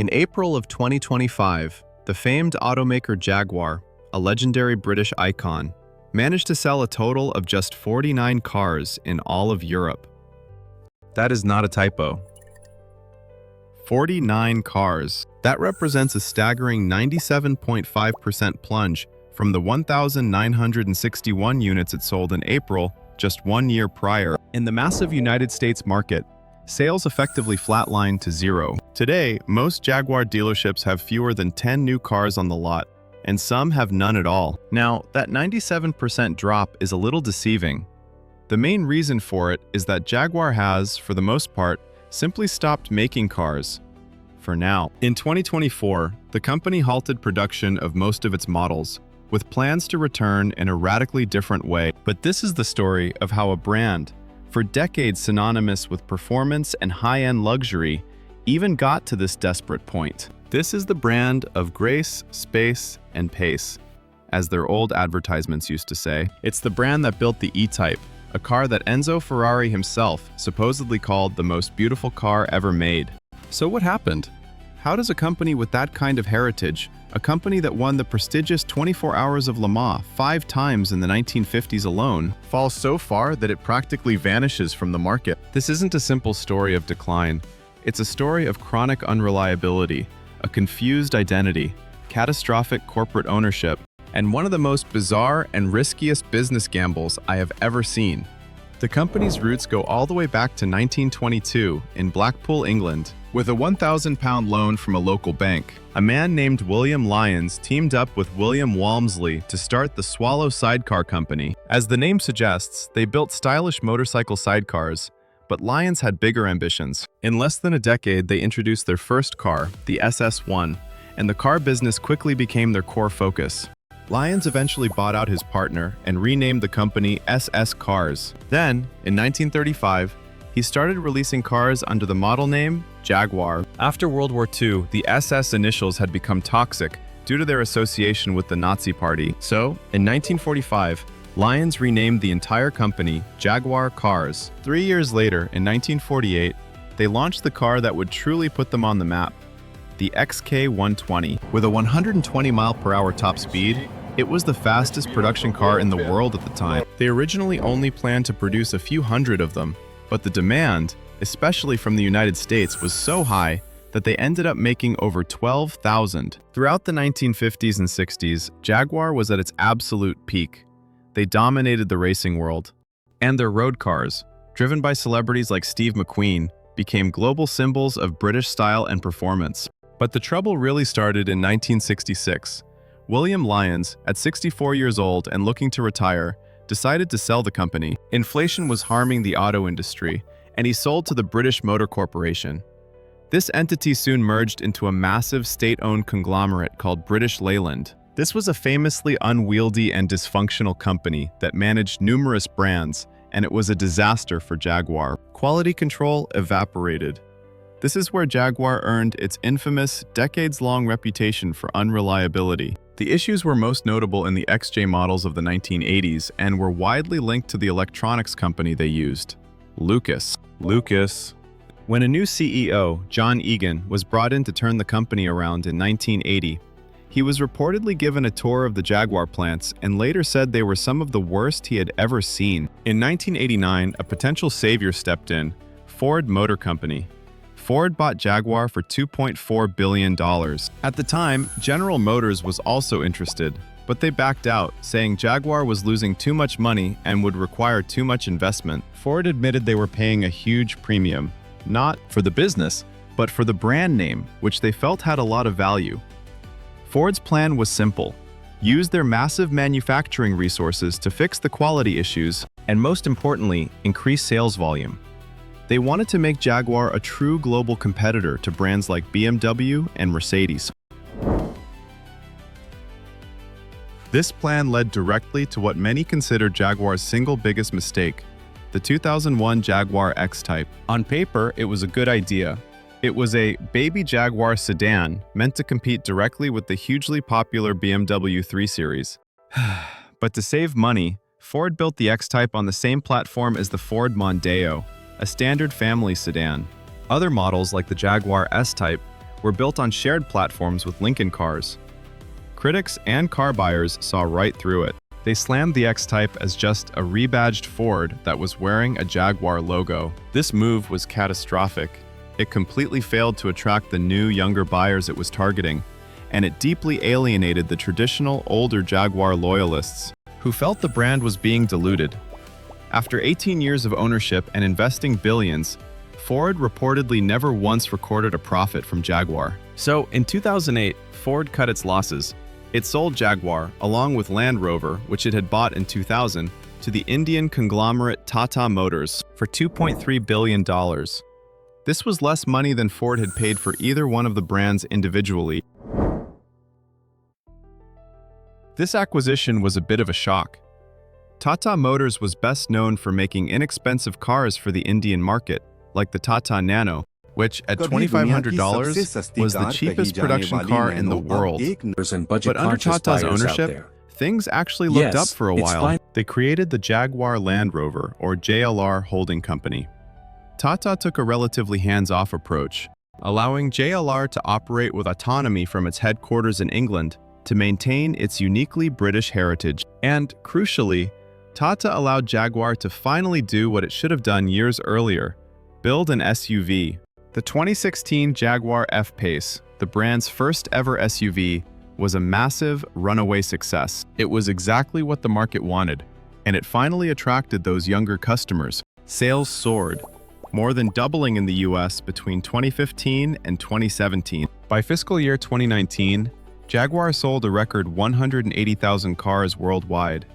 In April of 2025, the famed automaker Jaguar, a legendary British icon, managed to sell a total of just 49 cars in all of Europe. That is not a typo. 49 cars. That represents a staggering 97.5% plunge from the 1,961 units it sold in April just 1 year prior. In the massive United States market, sales effectively flatlined to zero. Today, most Jaguar dealerships have fewer than 10 new cars on the lot, and some have none at all. Now, that 97% drop is a little deceiving. The main reason for it is that Jaguar has, for the most part, simply stopped making cars. For now. In 2024, the company halted production of most of its models, with plans to return in a radically different way. But this is the story of how a brand, for decades synonymous with performance and high-end luxury, even got to this desperate point. This is the brand of grace, space, and pace, as their old advertisements used to say. It's the brand that built the E-Type, a car that Enzo Ferrari himself supposedly called the most beautiful car ever made. So what happened? How does a company with that kind of heritage, a company that won the prestigious 24 Hours of Le Mans 5 times in the 1950s alone, fall so far that it practically vanishes from the market? This isn't a simple story of decline. It's a story of chronic unreliability, a confused identity, catastrophic corporate ownership, and one of the most bizarre and riskiest business gambles I have ever seen. The company's roots go all the way back to 1922 in Blackpool, England. With a £1,000 loan from a local bank, a man named William Lyons teamed up with William Walmsley to start the Swallow Sidecar Company. As the name suggests, they built stylish motorcycle sidecars, but Lyons had bigger ambitions. In less than a decade, they introduced their first car, the SS1, and the car business quickly became their core focus. Lyons eventually bought out his partner and renamed the company SS Cars. Then, in 1935, he started releasing cars under the model name Jaguar. After World War II, the SS initials had become toxic due to their association with the Nazi Party. So, in 1945, Lyons renamed the entire company Jaguar Cars. 3 years later, in 1948, they launched the car that would truly put them on the map, the XK120. With a 120-mile-per-hour top speed, it was the fastest production car in the world at the time. They originally only planned to produce a few hundred of them, but the demand, especially from the United States, was so high that they ended up making over 12,000. Throughout the 1950s and 60s, Jaguar was at its absolute peak. They dominated the racing world, and their road cars, driven by celebrities like Steve McQueen, became global symbols of British style and performance. But the trouble really started in 1966. William Lyons, at 64 years old and looking to retire, decided to sell the company. Inflation was harming the auto industry, and he sold to the British Motor Corporation. This entity soon merged into a massive state-owned conglomerate called British Leyland. This was a famously unwieldy and dysfunctional company that managed numerous brands, and it was a disaster for Jaguar. Quality control evaporated. This is where Jaguar earned its infamous, decades-long reputation for unreliability. The issues were most notable in the XJ models of the 1980s and were widely linked to the electronics company they used, Lucas. When a new CEO, John Egan, was brought in to turn the company around in 1980, he was reportedly given a tour of the Jaguar plants and later said they were some of the worst he had ever seen. In 1989, a potential savior stepped in, Ford Motor Company. Ford bought Jaguar for $2.4 billion. At the time, General Motors was also interested, but they backed out, saying Jaguar was losing too much money and would require too much investment. Ford admitted they were paying a huge premium, not for the business, but for the brand name, which they felt had a lot of value. Ford's plan was simple: use their massive manufacturing resources to fix the quality issues, and most importantly, increase sales volume. They wanted to make Jaguar a true global competitor to brands like BMW and Mercedes. This plan led directly to what many consider Jaguar's single biggest mistake, the 2001 Jaguar X-Type. On paper, it was a good idea. It was a baby Jaguar sedan meant to compete directly with the hugely popular BMW 3 Series. But to save money, Ford built the X-Type on the same platform as the Ford Mondeo, a standard family sedan. Other models like the Jaguar S-Type were built on shared platforms with Lincoln cars. Critics and car buyers saw right through it. They slammed the X-Type as just a rebadged Ford that was wearing a Jaguar logo. This move was catastrophic. It completely failed to attract the new, younger buyers it was targeting, and it deeply alienated the traditional, older Jaguar loyalists, who felt the brand was being diluted. After 18 years of ownership and investing billions, Ford reportedly never once recorded a profit from Jaguar. So, in 2008, Ford cut its losses. It sold Jaguar, along with Land Rover, which it had bought in 2000, to the Indian conglomerate Tata Motors for $2.3 billion. This was less money than Ford had paid for either one of the brands individually. This acquisition was a bit of a shock. Tata Motors was best known for making inexpensive cars for the Indian market, like the Tata Nano, which at $2,500 was the cheapest production car in the world. But under Tata's ownership, things actually looked up for a while. They created the Jaguar Land Rover, or JLR holding company. Tata took a relatively hands-off approach, allowing JLR to operate with autonomy from its headquarters in England to maintain its uniquely British heritage. And, crucially, Tata allowed Jaguar to finally do what it should have done years earlier: build an SUV. The 2016 Jaguar F-Pace, the brand's first ever SUV, was a massive, runaway success. It was exactly what the market wanted, and it finally attracted those younger customers. Sales soared, more than doubling in the US between 2015 and 2017. By fiscal year 2019, Jaguar sold a record 180,000 cars worldwide.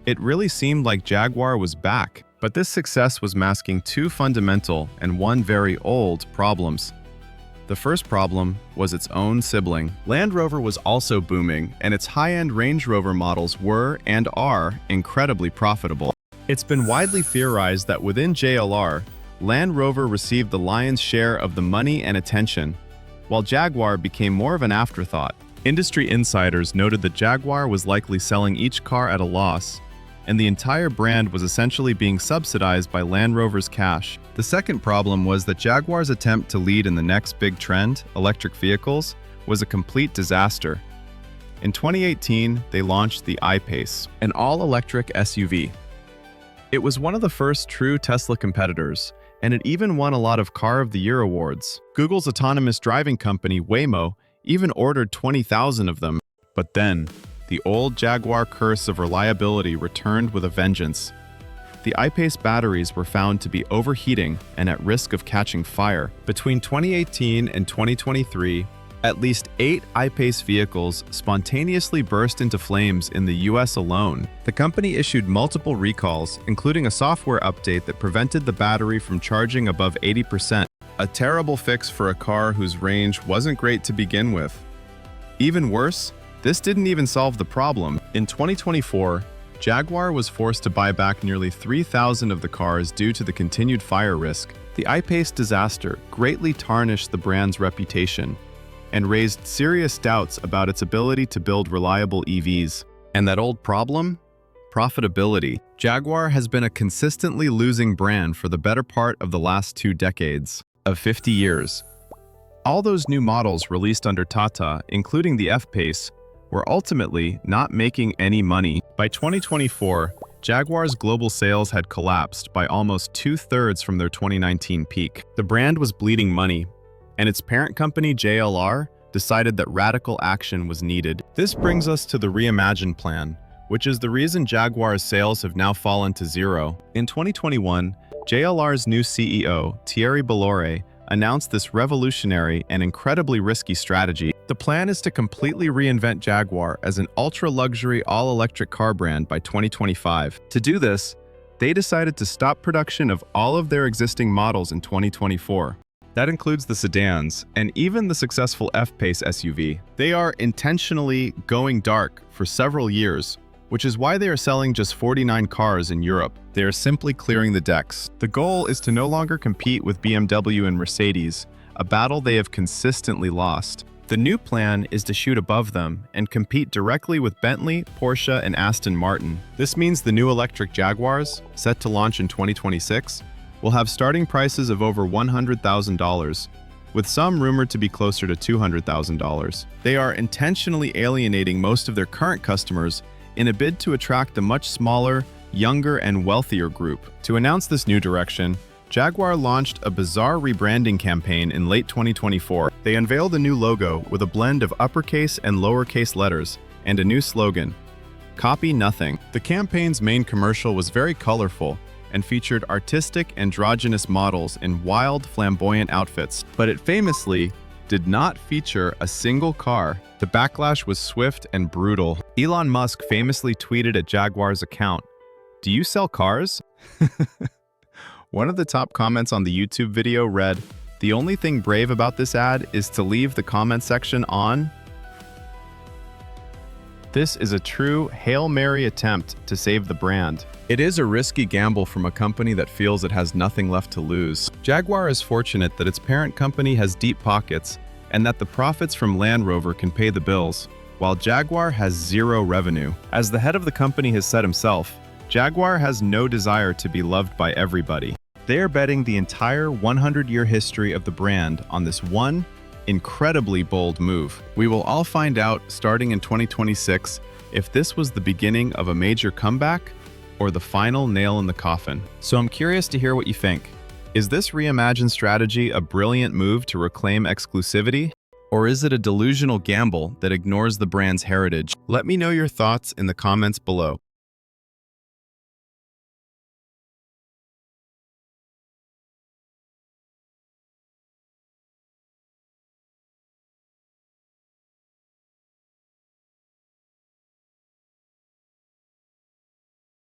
It really seemed like Jaguar was back. But this success was masking two fundamental and one very old problems. The first problem was its own sibling. Land Rover was also booming, and its high-end Range Rover models were and are incredibly profitable. It's been widely theorized that within JLR, Land Rover received the lion's share of the money and attention, while Jaguar became more of an afterthought. Industry insiders noted that Jaguar was likely selling each car at a loss, and the entire brand was essentially being subsidized by Land Rover's cash. The second problem was that Jaguar's attempt to lead in the next big trend, electric vehicles, was a complete disaster. In 2018, they launched the I-Pace, an all-electric SUV. It was one of the first true Tesla competitors, and it even won a lot of Car of the Year awards. Google's autonomous driving company, Waymo, even ordered 20,000 of them. But then, the old Jaguar curse of reliability returned with a vengeance. The I-Pace batteries were found to be overheating and at risk of catching fire. Between 2018 and 2023, at least 8 I-Pace vehicles spontaneously burst into flames in the US alone. The company issued multiple recalls, including a software update that prevented the battery from charging above 80%. A terrible fix for a car whose range wasn't great to begin with. Even worse, this didn't even solve the problem. In 2024, Jaguar was forced to buy back nearly 3,000 of the cars due to the continued fire risk. The I-Pace disaster greatly tarnished the brand's reputation and raised serious doubts about its ability to build reliable EVs. And that old problem? Profitability. Jaguar has been a consistently losing brand for the better part of the last 2 decades, of 50 years. All those new models released under Tata, including the F-Pace, were ultimately not making any money. By 2024, Jaguar's global sales had collapsed by almost 2/3 from their 2019 peak. The brand was bleeding money, and its parent company, JLR, decided that radical action was needed. This brings us to the Reimagine plan, which is the reason Jaguar's sales have now fallen to zero. In 2021, JLR's new CEO, Thierry Bolloré, announced this revolutionary and incredibly risky strategy. The plan is to completely reinvent Jaguar as an ultra-luxury all-electric car brand by 2025. To do this, they decided to stop production of all of their existing models in 2024. That includes the sedans and even the successful F-Pace SUV. They are intentionally going dark for several years, which is why they are selling just 49 cars in Europe. They are simply clearing the decks. The goal is to no longer compete with BMW and Mercedes, a battle they have consistently lost. The new plan is to shoot above them and compete directly with Bentley, Porsche, and Aston Martin. This means the new electric Jaguars, set to launch in 2026, will have starting prices of over $100,000, with some rumored to be closer to $200,000. They are intentionally alienating most of their current customers in a bid to attract a much smaller, younger, and wealthier group. To announce this new direction, Jaguar launched a bizarre rebranding campaign in late 2024. They unveiled a new logo with a blend of uppercase and lowercase letters and a new slogan, "Copy Nothing." The campaign's main commercial was very colorful and featured artistic androgynous models in wild, flamboyant outfits, but it famously did not feature a single car. The backlash was swift and brutal. Elon Musk famously tweeted at Jaguar's account, "Do you sell cars?" One of the top comments on the YouTube video read, "The only thing brave about this ad is to leave the comment section on." This is a true Hail Mary attempt to save the brand. It is a risky gamble from a company that feels it has nothing left to lose. Jaguar is fortunate that its parent company has deep pockets and that the profits from Land Rover can pay the bills, while Jaguar has zero revenue. As the head of the company has said himself, Jaguar has no desire to be loved by everybody. They are betting the entire 100-year history of the brand on this one incredibly bold move. We will all find out, starting in 2026, if this was the beginning of a major comeback or the final nail in the coffin. So I'm curious to hear what you think. Is this Reimagine strategy a brilliant move to reclaim exclusivity? Or is it a delusional gamble that ignores the brand's heritage? Let me know your thoughts in the comments below.